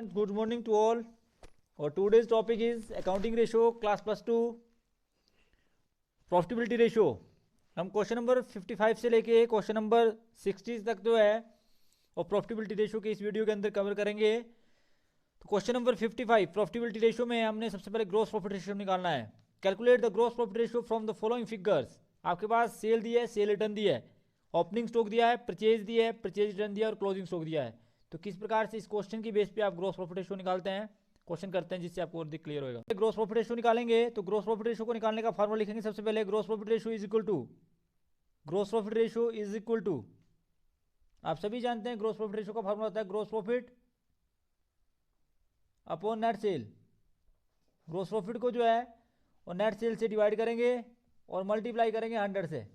Students, good morning to all. Our today's topic is accounting ratio, class +2, profitability ratio. हम question number 55 से लेके question number 60 तक जो है और प्रॉफिटेबिलिटी रेशियो के इस वीडियो के अंदर कवर करेंगे. तो क्वेश्चन नंबर 55 प्रॉफिटेबिलिटी रेशियो में हमने सबसे पहले ग्रॉस प्रॉफिट रेशियो निकालना है. Calculate the gross profit ratio from the following figures. आपके पास सेल दी है, सेल रिटर्न दी है, ओपनिंग स्टॉक दिया है, परचेज दी है, परचेज रिटर्न दिया है और क्लोजिंग स्टॉक दिया है. तो किस प्रकार से इस क्वेश्चन की बेस पे आप ग्रॉस प्रॉफिट रेशियो निकालते हैं, क्वेश्चन करते हैं जिससे आपको और क्लियर होगा. ग्रॉस प्रॉफिट रेशियो निकालेंगे तो ग्रॉस प्रॉफिट रेशियो को निकालने का फॉर्मूला लिखेंगे. सबसे पहले gross profit ratio is equal to, gross profit ratio is equal to, आप सभी जानते हैं ग्रॉस प्रॉफिट रेशियो का फॉर्मूला होता है gross profit upon net sale. Gross profit को जो है और नेट सेल से डिवाइड करेंगे और मल्टीप्लाई करेंगे 100 से.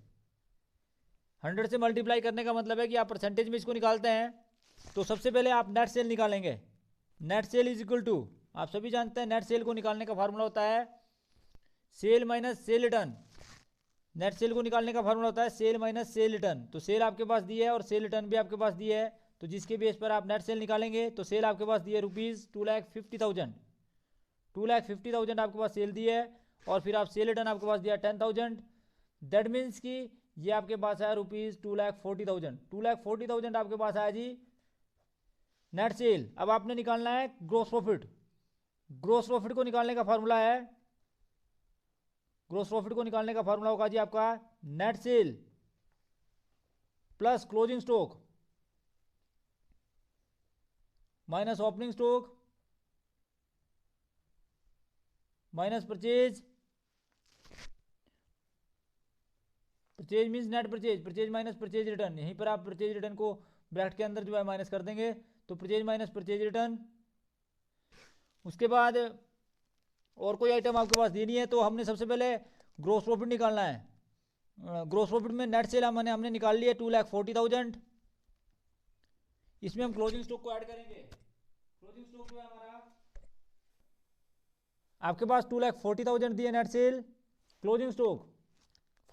100 से मल्टीप्लाई करने का मतलब है कि आप परसेंटेज में इसको निकालते हैं. तो सबसे पहले आप नेट सेल निकालेंगे. Net sale is equal to, आप सभी जानते हैं नेट सेल को निकालने का फार्मूला होता है sale minus sale return. Net sale को निकालने का फार्मूला होता है सेल माइनस सेल रिटर्न. तो सेल आपके पास दी है और सेल रिटर्न भी आपके पास दी है. तो जिसके बेस पर आप नेट सेल निकालेंगे तो सेल आपके पास दी है ₹2,50,000. 2,50,000 आपके पास सेल दी है और फिर आप सेल रिटर्न आपके पास दिया 10,000. दैट मीन्स कि ये आपके पास आया ₹2,40,000. 2,40,000 आपके पास आया जी नेट सेल. अब आपने निकालना है ग्रॉस प्रॉफिट. ग्रॉस प्रॉफिट को निकालने का फार्मूला है, ग्रॉस प्रॉफिट को निकालने का फार्मूला होगा जी आपका net cell plus closing stock minus opening stock minus purchase. Purchase means net purchase, purchase minus purchase return. यहीं पर आप परचेज रिटर्न को ब्रैकेट के अंदर जो है माइनस कर देंगे. तो परचेज माइनस परचेज रिटर्न. उसके बाद और कोई आइटम आपके पास दी नहीं है तो हमने सबसे पहले ग्रॉस प्रॉफिट निकालना है. ग्रॉस प्रॉफिट में नेट सेल हमने निकाल लिया 2,40,000. इसमें हम क्लोजिंग स्टॉक को ऐड करेंगे. क्लोजिंग स्टॉक जो है हमारा आपके पास 2,40,000 दिए नेट सेल, क्लोजिंग स्टॉक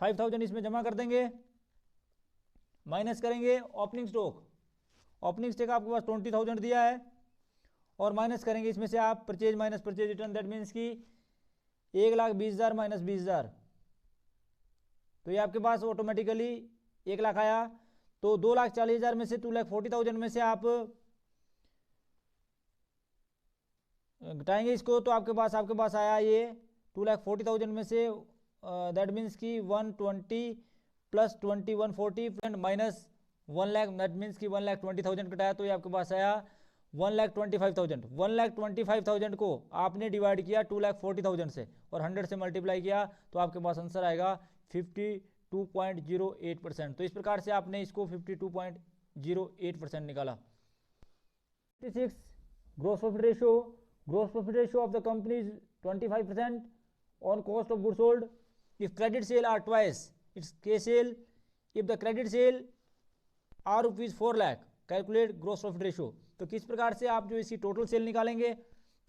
5,000 इसमें जमा कर देंगे, माइनस करेंगे ओपनिंग स्टॉक. ओपनिंग स्टॉक आपके पास 20,000 दिया है और माइनस करेंगे इसमें से आप purchase minus purchase return. That means कि 1,20,000 माइनस 20,000. तो ये आपके पास ऑटोमेटिकली 1 लाख आया. तो 2,40,000 में से 2,40,000 में से आप घटाएंगे इसको तो आपके पास आया ये 2,40,000 में से दैट मीन्स कि 120 plus 20 140 and minus 1 lakh. That means कि 1,20,000 घटाया तो ये आपके पास आया 1,25,000. 1,25,000 को आपने डिवाइड किया 2,40,000 से और 100 से मल्टीप्लाई किया तो आपके पास आंसर आएगा 52.08%. तो इस प्रकार से आपने इसको 52.08% निकाला. 56 gross profit ratio. Gross profit ratio of the company is 25% on cost of goods sold if credit sale are twice its के sale. If the credit sale are ₹4 lakh calculate gross profit ratio. तो किस प्रकार से आप जो इसकी total sale निकालेंगे,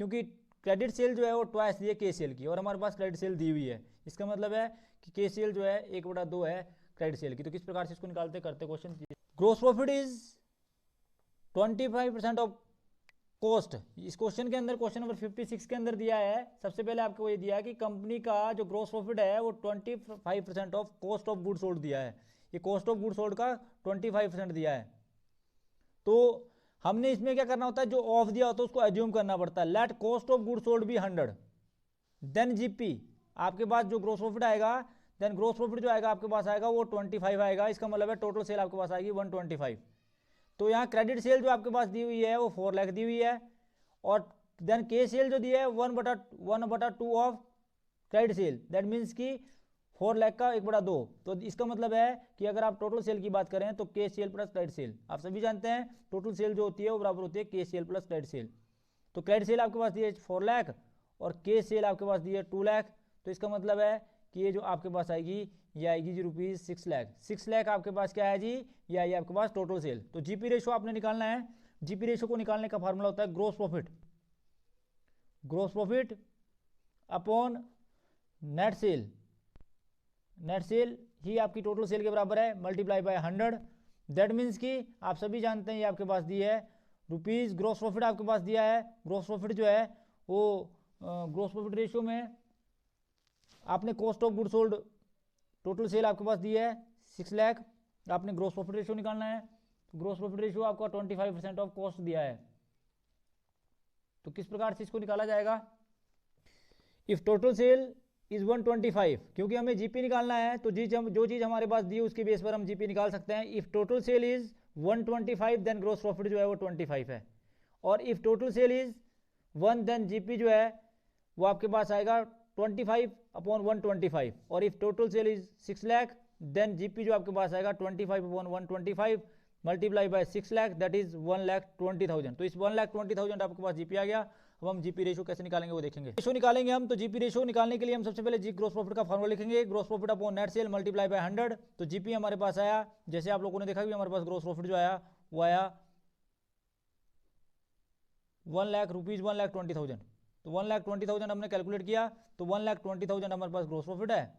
क्योंकि क्रेडिट सेल जो है वो ट्वाइस दी है के सेल की और हमारे पास क्रेडिट सेल दी हुई है. इसका मतलब है कि के सेल जो है 1/2 है क्रेडिट सेल की. तो किस प्रकार से इसको निकालते करते question. Gross profit is 25% of cost. इस क्वेश्चन के अंदर क्वेश्चन नंबर 56 के अंदर दिया है. सबसे पहले आपको ये दिया है कि कंपनी का जो ग्रॉस प्रॉफिट है वो 25% of cost of goods sold दिया है. ये कॉस्ट ऑफ गुड्स सोल्ड का 25% दिया है. तो हमने इसमें क्या करना होता है, जो ऑफ दिया होता है उसको एज्यूम करना पड़ता है. Let cost of goods sold be 100 then GP. आपके पास जो ग्रॉस प्रॉफिट आएगा देन ग्रॉस प्रॉफिट जो आएगा आपके पास आएगा वो 25 आएगा. इसका मतलब है टोटल सेल आपके पास आएगी 125. तो यहाँ क्रेडिट सेल जो आपके पास दी हुई है वो 4 लाख दी हुई है और देन के सेल जो दिया है 1/2 of credit sale. That means कि 4 लाख का 1/2. तो इसका मतलब है कि अगर आप टोटल सेल की बात करें तो के सेल प्लस क्रेडिट सेल. आप सभी जानते हैं टोटल सेल जो होती है वो बराबर होती है के सेल प्लस क्रेडिट सेल. तो क्रेडिट सेल आपके पास दी है 4 लाख और के सेल आपके पास दी है 2 लाख. तो इसका मतलब है कि ये जो आपके पास आएगी ये आएगी जी ₹6 लाख. 6 लाख आपके पास क्या है जी, ये आई आपके पास टोटल सेल. तो जीपी रेशियो आपने निकालना है. जीपी रेशियो को निकालने का फार्मूला होता है gross profit, gross profit upon net sale. Net sale ही आपकी टोटल सेल के बराबर है मल्टीप्लाई बाय 100. दैट मीन्स कि आप सभी जानते हैं ये आपके पास दी है रुपीज़ ग्रॉस प्रॉफिट आपके पास दिया है। ग्रॉस प्रॉफिट जो है वो ग्रॉस प्रॉफिट रेशियो में आपने cost of good sold, total sale आपके पास दी है 6 लाख, आपने ग्रॉस प्रॉफिट रेशियो निकालना है। ग्रॉस प्रॉफिट रेशियो आपका 25% ऑफ कॉस्ट दिया है। तो किस प्रकार से इसको निकाला जाएगा? इफ टोटल सेल इज 125, क्योंकि हमें जीपी निकालना है तो जो चीज हमारे पास दी है उसके बेस पर हम जीपी निकाल सकते हैं। If total sale is 125 then gross profit जो है वो 25 है, और if total sale is 1 then GP जो है वो आपके पास आएगा 25 अपॉन 125, और if total sale is 6 lakh then GP जो आपके पास आएगा 25 upon 125 multiply by 6 lakh, that is 1,20,000। तो इस 1,20,000 आपके पास जीपी आ गया। अब हम जीपी रेशो कैसे निकालेंगे वो देखेंगे। रेशो निकालेंगे हम, तो जीपी रेशो निकालने के लिए हम सबसे पहले जी ग्रॉस प्रॉफिट का फॉर्मूला लिखेंगे, gross profit upon net sale multiply by 100। तो जीपी हमारे पास आया, जैसे आप लोगों ने देखा कि हमारे पास ग्रॉस प्रॉफिट जो आया वो आया 1 लाख रुपीज 1,20,000। तो 1,20,000 हमने कैलकुलेट किया, तो 1,20,000 हमारे पास ग्रॉस प्रॉफिट है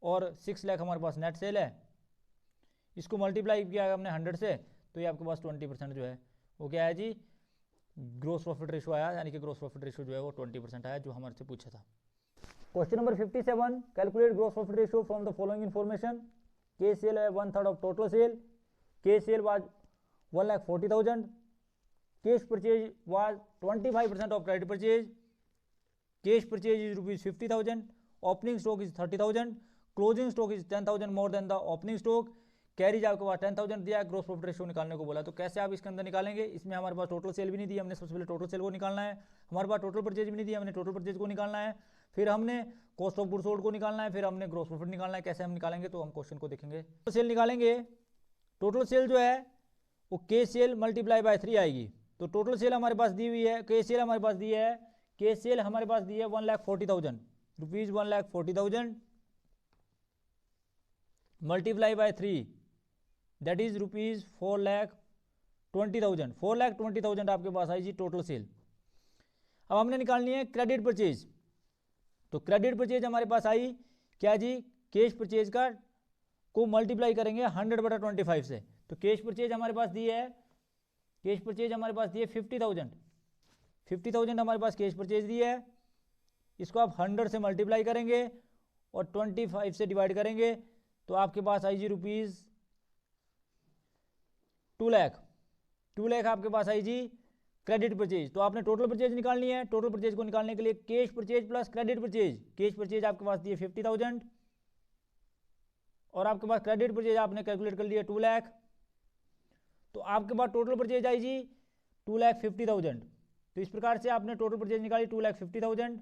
और 6 लाख हमारे पास नेट सेल है। इसको मल्टीप्लाई किया हमने 100 से, तो ये आपके पास 20% जो है वो क्या है जी, ग्रॉस प्रॉफिट रेशो आया, यानी कि ग्रॉस प्रॉफिट रेशो जो है वो 20% आया, जो हमारे से पूछा था। Question number 57, calculate gross profit ratio from the following information. के सेल है 1/3 ऑफ टोटल सेल, के sale was 1,40,000, cash purchase was 25% of credit purchase, cash purchase is ₹50,000, opening stock is 30,000, closing stock is 10,000 more than the opening stock, carries आपके पास 10,000 दिया है। Gross profit ratio निकालने को बोला, तो कैसे आप इसके अंदर निकालेंगे? इसमें हमारे पास टोटल सेल भी नहीं दी, हमने सबसे पहले टोटल सेल को निकालना है। हमारे पास टोटल परचेज भी नहीं दी, हमने टोटल परचेज को निकालना है। फिर हमने कॉस्ट ऑफ गुड्स सोल्ड को निकालना है, फिर हमने ग्रॉस प्रॉफिट निकालना है। कैसे हम निकालेंगे, तो हम क्वेश्चन को देखेंगे। टोटल सेल निकालेंगे, टोटल सेल जो है वो के सेल मल्टीप्लाई बाय 3 आएगी। तो टोटल सेल हमारे पास दी हुई है, के सेल हमारे पास दी है, के सेल हमारे पास दी है 1,40,000 rupees, 1,40,000 multiply by 3 that is rupees 4,20,000। 4,20,000 आपके पास आई जी टोटल सेल। अब हमने निकालनी है क्रेडिट परचेज। तो क्रेडिट परचेज हमारे पास आई क्या जी, कैश परचेज का को मल्टीप्लाई करेंगे 100/25 से। तो कैश परचेज हमारे पास दी है, कैश परचेज हमारे पास दी है 50,000। 50,000 हमारे पास कैश परचेज दी है, इसको आप 100 से मल्टीप्लाई करेंगे और 25 से डिवाइड करेंगे, तो आपके पास आई जी रुपीज 2 लाख। 2 लाख आपके पास आई जी क्रेडिट परचेज। तो आपने टोटल परचेज निकालनी है। टोटल परचेज को निकालने के लिए cash purchase plus credit purchase, cash purchase आपके पास दी है 50,000 और आपके पास क्रेडिट परचेज आपने कैलकुलेट कर लिया 2 लाख। तो आपके पास टोटल परचेज आई जी 2,50,000। तो इस प्रकार से आपने टोटल परचेज निकाली 2,50,000।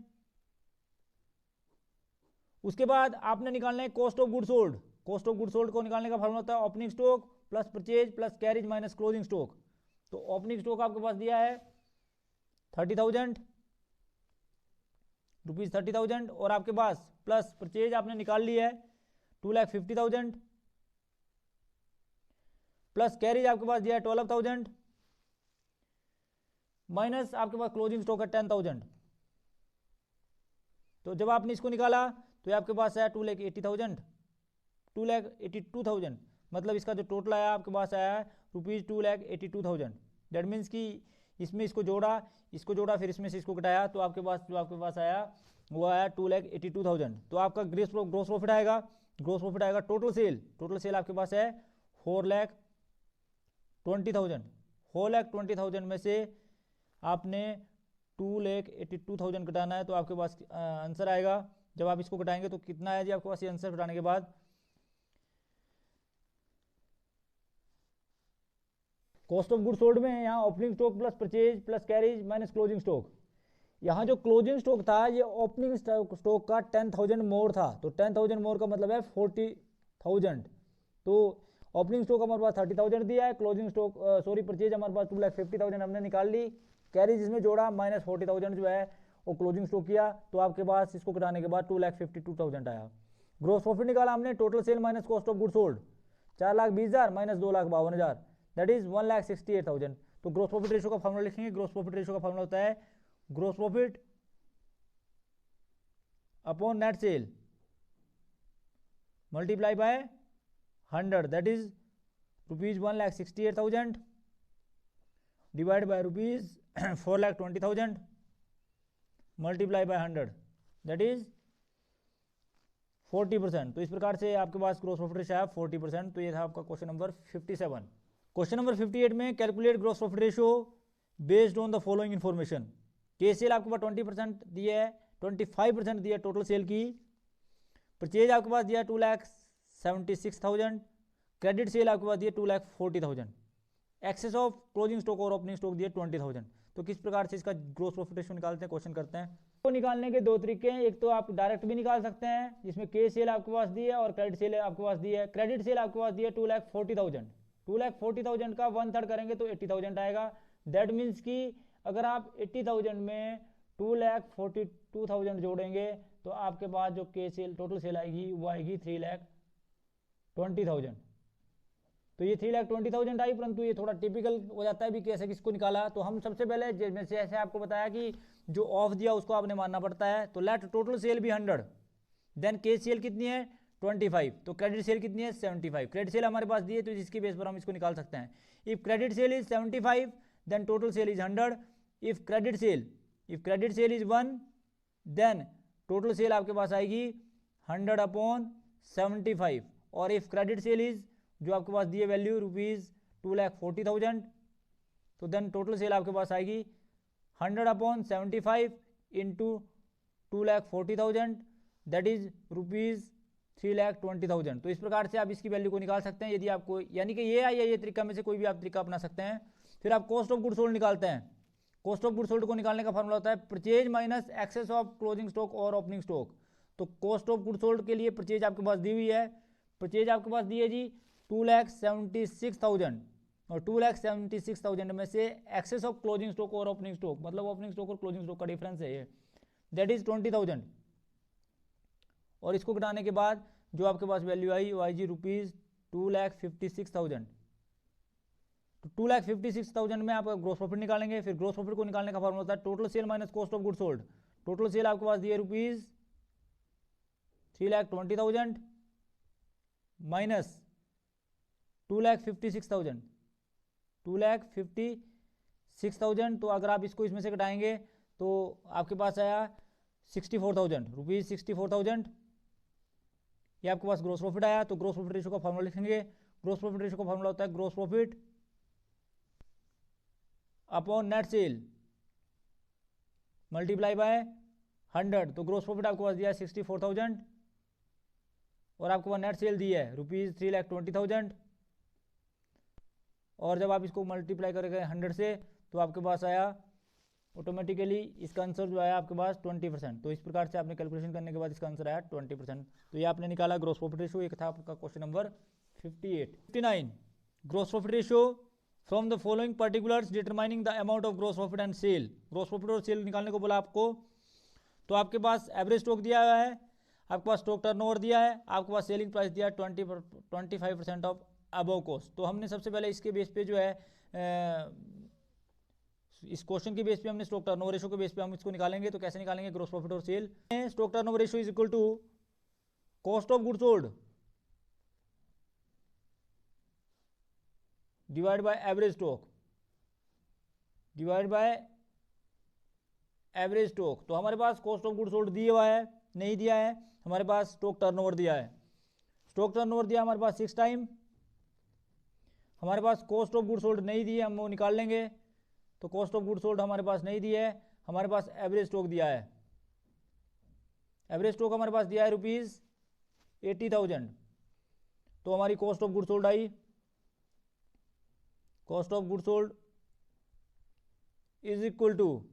उसके बाद आपने निकालना है cost of good sold. Cost of good sold को निकालने का फॉर्मूला होता है opening stock plus purchase plus carriage minus closing stock. तो ओपनिंग स्टॉक आपके पास दिया है 30,000 रुपीज, 30,000, और आपके पास प्लस परचेज आपने निकाल ली है 2,50,000 प्लस कैरिज आपके पास दिया है 12,000 माइनस आपके पास क्लोजिंग स्टॉक है 10,000। तो जब आपने इसको निकाला तो ये आपके पास आया 2,80,000, 2,82,000, मतलब इसका जो टोटल आया आपके पास आया है रुपीज 2,82,000। दैट मीन्स कि इसमें इसको जोड़ा फिर इसमें से इसको घटाया, तो आपके पास जो आपके पास आया वो आया 2,82,000। तो आपका ग्रॉस प्रॉफिट आएगा, ग्रॉस प्रॉफिट आएगा टोटल सेल आपके पास है 4,20,000। 4,20,000 में से आपने 2,82,000 घटाना है, तो आपके पास आंसर आएगा। जब आप इसको घटाएंगे तो कितना है जी आपके पास ये आंसर घटाने के बाद? कॉस्ट ऑफ गुड सोल्ड में यहाँ opening stock plus purchase plus carriage minus closing stock. यहाँ जो क्लोजिंग स्टॉक था ये ओपनिंग स्टॉक का 10,000 मोर था, तो 10,000 मोर का मतलब है 40,000। तो ओपनिंग स्टॉक हमारे पास 30,000 दिया है, क्लोजिंग स्टॉक परचेज हमारे पास 2,50,000 हमने निकाल ली, कैरिज इसमें जोड़ा माइनस 40,000 जो है वो क्लोजिंग स्टॉक किया, तो आपके पास इसको घटाने के बाद 2,52,000 आया। ग्रॉस प्रॉफिट निकाला हमने, total sale minus cost of good sold 4,20,000 minus 2,52,000 that is 1,68,000। तो ग्रॉस प्रॉफिट रेशियो का फॉर्मूला लिखेंगे। ग्रॉस प्रॉफिट रेशियो का फॉर्मूला होता है gross profit upon net sale multiply by 100 that is rupees 1,68,000 divide by rupees 4,20,000 multiply by 100 that is 40%। तो इस प्रकार से आपके पास ग्रॉस प्रॉफिट रेशियो है 40%। तो ये था आपका क्वेश्चन नंबर 57। क्वेश्चन नंबर 58 में calculate gross profit ratio based on the following information. के सेल आपके पास 20% दिया है, 25% दिया है टोटल सेल की। परचेज आपके पास दिया है 2,76,000। क्रेडिट सेल आपके पास दिया 2,40,000। एक्सेस ऑफ क्लोजिंग स्टॉक और ओपनिंग स्टॉक दिया 20,000। तो किस प्रकार से इसका ग्रॉस प्रॉफिट रेशियो निकालते हैं, क्वेश्चन करते हैं। तो निकालने के दो तरीके हैं, एक तो आप डायरेक्ट भी निकाल सकते हैं जिसमें के सेल आपके पास दी है और क्रेडिट सेल आपके पास दी है। क्रेडिट सेल आपके पास दी है 2,40,000। 2,40,000 का 1/3 करेंगे तो 80,000 आएगा। दैट मीन्स कि अगर आप 80,000 में 2,42,000 जोड़ेंगे तो आपके पास जो के सेल टोटल सेल आएगी वो आएगी 3,20,000। तो ये 3,20,000 आई, परंतु ये थोड़ा टिपिकल हो जाता है भी कैसे किसको निकाला। तो हम सबसे पहले जैसे आपको बताया कि जो ऑफ दिया उसको आपने मानना पड़ता है। तो लेट टोटल सेल भी 100, देन के सेल कितनी है 25, तो क्रेडिट सेल कितनी है 75। क्रेडिट सेल हमारे पास दी है तो जिसकी बेस पर हम इसको निकाल सकते हैं। If credit sale is 75 then total sale is 100। If credit sale is 1 then total sale आपके पास आएगी 100/75। और इफ क्रेडिट सेल इज जो आपके पास दिए वैल्यू ₹2,40,000 तो देन टोटल सेल आपके पास आएगी 100/75 इंटू 2,40,000 दैट इज ₹3,20,000। तो इस प्रकार से आप इसकी वैल्यू को निकाल सकते हैं यदि आपको, यानी कि ये या ये तरीका में से कोई भी आप तरीका अपना सकते हैं। फिर आप कॉस्ट ऑफ गुड सोल्ड निकालते हैं। कॉस्ट ऑफ गुड सोल्ड को निकालने का फॉर्मूला होता है purchase minus excess of closing stock और ओपनिंग स्टॉक। तो कॉस्ट ऑफ गुड सोल्ड के लिए परचेज आपके पास दी हुई है। परचेज आपके पास दी है जी 2,76,000 और 2,76,000 में से एक्सेस ऑफ क्लोजिंग स्टॉक और ओपनिंग स्टॉक, मतलब ओपनिंग स्टॉक और क्लोजिंग स्टॉक का डिफरेंस है ये, दैट इज 20,000। और इसको घटाने के बाद जो आपके पास वैल्यू आई वो आई जी ₹2,56,000। तो 2,56,000 में आप ग्रोस प्रॉफिट निकालेंगे। फिर ग्रोस प्रॉफिट को निकालने का फॉर्मूला होता है total sale minus cost of good sold. Total sale आपके पास दिए ₹3,20,000 माइनस 2,56,000। 2,56,000 तो अगर आप इसको इसमें से घटाएंगे तो आपके पास आया 64,000 रुपीज 64,000। ये आपके पास ग्रोस प्रॉफिट आया। तो ग्रोस प्रॉफिट रेशियो का फॉर्मूला लिखेंगे। ग्रोस प्रॉफिट रेशियो का फॉर्मूला होता है gross profit upon net sale multiply by 100। तो ग्रोस प्रॉफिट आपके पास दिया है 64,000 और आपको नेट सेल दी है ₹3,20,000। और जब आप इसको मल्टीप्लाई करेंगे 100 से तो आपके पास आया ऑटोमेटिकली इसका आंसर जो आया आपके पास 20%। तो इस प्रकार से आपने कैलकुलेशन करने के बाद इसका आंसर आया 20%। तो ये आपने निकाला ग्रोस प्रॉफिट रेशियो। एक था आपका question number 58। 59 gross profit ratio from the following particulars determining the amount of gross profit and sale. Gross profit और सेल निकालने को बोला आपको। तो आपके पास एवरेज स्टॉक दिया हुआ है, आपके पास स्टॉक टर्नओवर दिया है, आपके पास सेलिंग प्राइस दिया है 25% ऑफ अबव कॉस्ट। तो हमने सबसे पहले इसके बेस पे जो है इस क्वेश्चन के बेस पे हमने स्टॉक टर्नओवर रेशियो के बेस पे हम इसको निकालेंगे। तो कैसे निकालेंगे ग्रोस प्रॉफिट और sale. Stock turnover ratio is equal to cost of goods sold divide by average stock divide by average stock. तो हमारे पास कॉस्ट ऑफ गुड्स सोल्ड दिया हुआ है, नहीं दिया है, हमारे पास स्टॉक टर्नओवर दिया है। स्टॉक टर्नओवर दिया हमारे पास 6 टाइम। हमारे पास कॉस्ट ऑफ गुड्स सोल्ड नहीं दी है, हम वो निकाल लेंगे। तो कॉस्ट ऑफ गुड्स सोल्ड हमारे पास नहीं दी है, हमारे पास एवरेज स्टॉक दिया है। एवरेज स्टॉक हमारे पास दिया है ₹80,000। तो हमारी कॉस्ट ऑफ गुड्स सोल्ड आई, cost of goods sold is equal to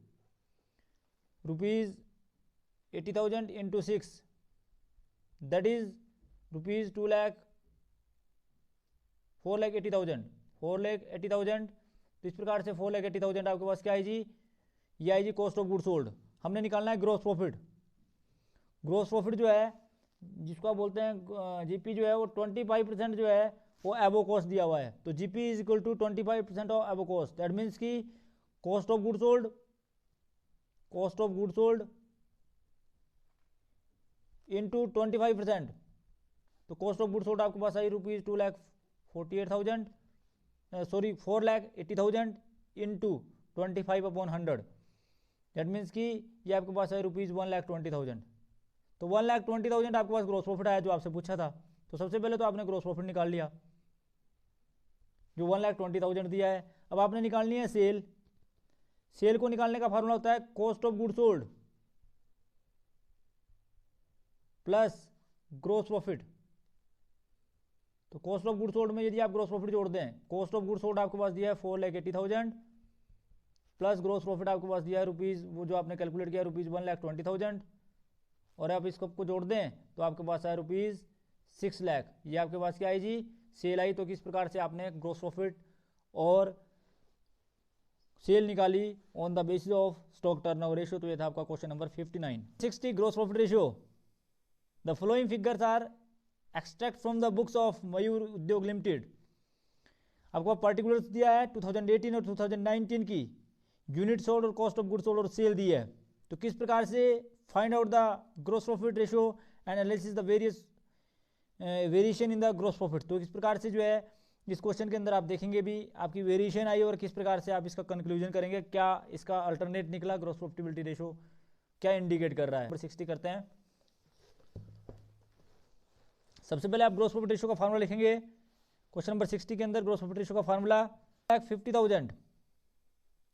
₹80,000 into 6 that is ₹4,80,000। 4,80,000। तो इस प्रकार से 4,80,000 आपके पास क्या है जी, ये है जी कॉस्ट ऑफ गुड सोल्ड। हमने निकालना है ग्रोस प्रॉफिट। ग्रोस प्रॉफिट जो है जिसको आप बोलते हैं जीपी जो है वो 25% जो है वो एबो कॉस्ट दिया हुआ है। तो GP is equal to 25% of above cost. That means की cost of good sold into 25%। तो कॉस्ट ऑफ गुड सोल्ड आपके पास आई ₹2,48,000 4,80,000 इंटू 25/100, दैट मीन्स कि ये आपके पास है ₹1,20,000। तो 1,20,000 आपके पास ग्रोस प्रॉफिट आया जो आपसे पूछा था। तो सबसे पहले तो आपने ग्रोस प्रॉफिट निकाल लिया जो 1,20,000 दिया है। अब आपने निकालनी है सेल। सेल को निकालने का फॉर्मूला होता है cost of good sold plus gross profit. तो कॉस्ट ऑफ गुड सोल्ड में यदि आप ग्रोस प्रॉफिट जोड़ते हैं, कॉस्ट ऑफ गुड सोल्ड आपके पास दिया है 4,80,000 प्लस ग्रोस प्रॉफिट आपके पास दिया है रुपीज़, वो जो आपने कैलकुलेट किया ₹1,20,000, और आप इसको जोड़ दें तो आपके पास आया ₹6 लाख। ये आपके पास क्या आई जी, सेल आई। तो किस प्रकार से आपने ग्रोस प्रॉफिट और सेल निकाली on the basis of stock turnover ratio. तो ये था आपका question number 59। 60 gross profit ratio. The following figures are extract from the books of Mayur Udyog limited. आपको पर्टिकुलर्स दिया है 2018 और 2019 की यूनिट सोल्ड और कॉस्ट ऑफ गुड सोल्ड और सेल दी है। तो किस प्रकार से find out the gross profit ratio and analysis the various variation in the gross profit. तो इस प्रकार से जो है इस क्वेश्चन के अंदर आप देखेंगे भी आपकी वेरिएशन आई और किस प्रकार से आप इसका कंक्लूजन करेंगे, क्या इसका अल्टरनेट निकला, ग्रोस प्रॉफिटेबिलिटी रेशियो क्या इंडिकेट कर रहा है। 60 करते हैं। सबसे पहले आप ग्रोस प्रॉफिट रेशियो का फार्मूला लिखेंगे। क्वेश्चन नंबर 60 के अंदर ग्रोस प्रॉफिट रेशियो का फार्मूला 50,000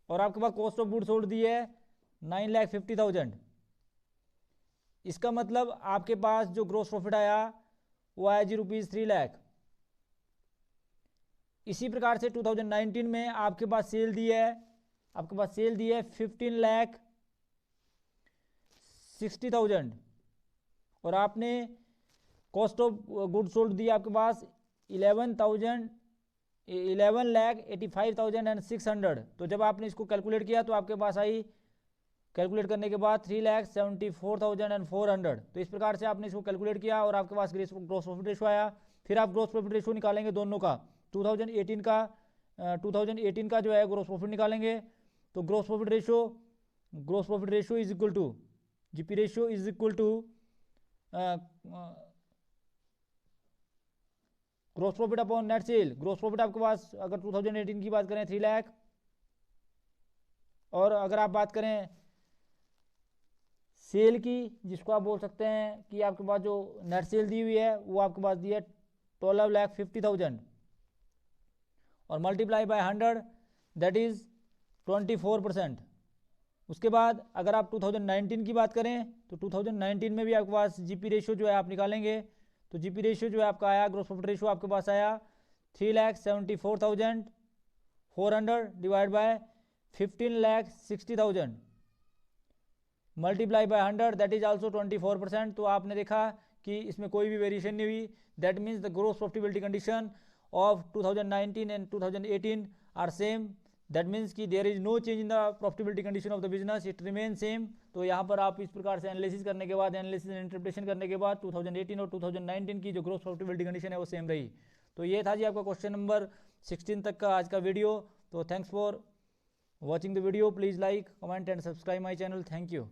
और आपके पास कॉस्ट ऑफ गुड सोल्ड दी है 9,50,000। इसका मतलब आपके पास जो ग्रोस प्रॉफिट आया वो आया जी ₹3 लाख। इसी प्रकार से 2019 में आपके पास सेल दी है, आपके पास सेल दी है 15,60,000 और आपने कॉस्ट ऑफ गुड सोल्ड दी आपके पास 11,85,600। तो जब आपने इसको कैलकुलेट किया तो आपके पास आई, कैलकुलेट करने के बाद 3,74,400। तो इस प्रकार से आपने इसको कैलकुलेट किया और आपके पास ग्रोस प्रॉफिट रेशियो आया। फिर आप ग्रोस प्रॉफिट रेशियो निकालेंगे दोनों का, 2018 का जो है ग्रोस प्रॉफिट निकालेंगे। तो gross profit ratio is equal to GP ratio is equal to gross profit upon net sale. Gross profit आपके पास अगर 2018 की बात करें 3 लाख, और अगर आप बात करें सेल की, जिसको आप बोल सकते हैं कि आपके पास जो नेट सेल दी हुई है वो आपके पास दी है 12,50,000 और मल्टीप्लाई बाय 100 दैट इज 24%। उसके बाद अगर आप 2019 की बात करें तो 2019 में भी आपके पास जीपी रेशियो जो है आप निकालेंगे। तो जीपी रेशियो जो है आपका आया, ग्रोस प्रॉफिट रेशियो आपके पास आया 3,74,400 divide by 15,60,000 multiply by 100 that is also 24%। तो आपने देखा कि इसमें कोई भी वेरिएशन नहीं हुई। That means the gross profitability condition of 2019 and 2018 are same. That means कि there is no change in the profitability condition of the business, it remain same. तो यहाँ पर आप इस प्रकार से एनालिसिस करने के बाद, एनालिसिस एंड इंटरप्रिटेशन करने के बाद 2018 और 2019 की जो ग्रोस प्रॉफिटेबिलिटी कंडीशन है वो सेम रही। तो ये था जी आपका क्वेश्चन नंबर 16 तक का आज का वीडियो। तो thanks for watching the video. Please like, comment and subscribe my channel. Thank you.